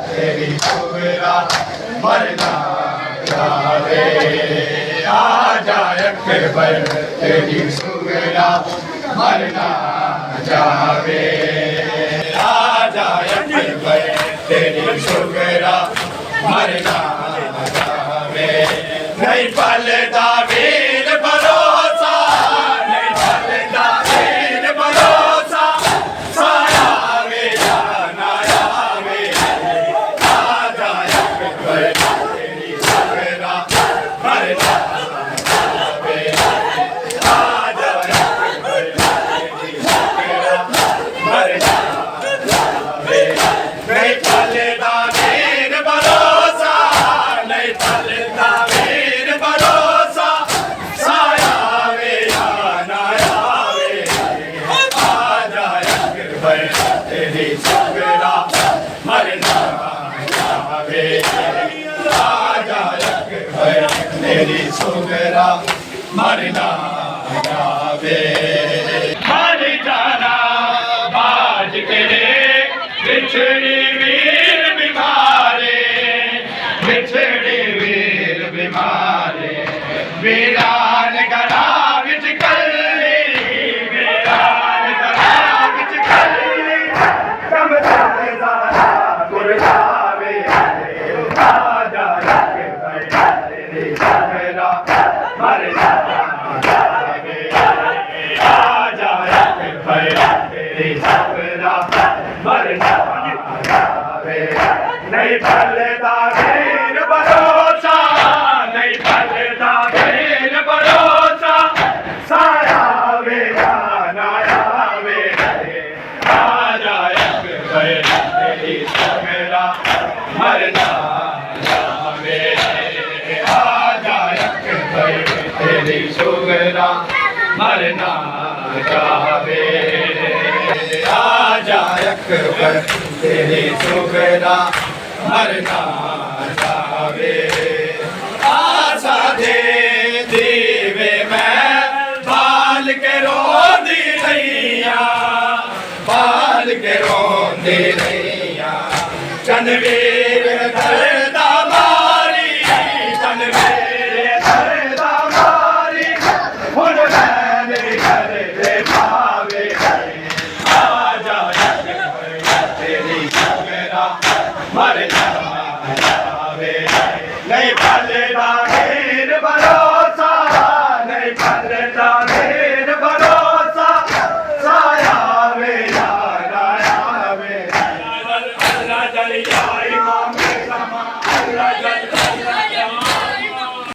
तेरी सुगरा मरना जावे आजा अकबर तेरी सुगरा मरना जावे आजा अकबर तेरी सुगरा मरना जावे नहीं पलदा वीर भरोसा नहीं पलदा वीर भरोसा साया वे जाना आवे आजा अकबर तेरी सुगरा मरना जावे आजा अकबर तेरी सुगरा मरना जावे नहीं पलदा वीर भरोसा नहीं पलदा वीर भरोसा साया वे जाना आवे आजा अकबर तेरी सुगरा मरना जावे आजा अकबर तेरी सुगरा मरना जावे मर जाना बाज तेरे बिछड़ी वीर बीमारे बिछड़ी वीर बीमारे वीरान गला विच कल्ली वीरान गला विच कल्ली कम जादा गुरदावे आजा अकबर तेरी सुगरा मरना जावे आजा अकबर तेरी सुगरा मरना जावे नहीं पलदा वीर भरोसा नहीं पलदा वीर भरोसा साया वे जाना आवे आजा अकबर तेरी सुगरा मरना जावे आजा अकबर तेरी सुगरा मरना जावे आजा अकबर तेरी सुगरा मरना जावे आशा दे दीवे मैं बाल के रोंदी रहिया बाल के रोंदी रहिया चनवीर दर्दा मारी चनवीर दर्दा मारी हुन मैंने घर दे पावे आजा अकबर तेरी सुगरा मरना जावे नहीं पलदा वीर भरोसा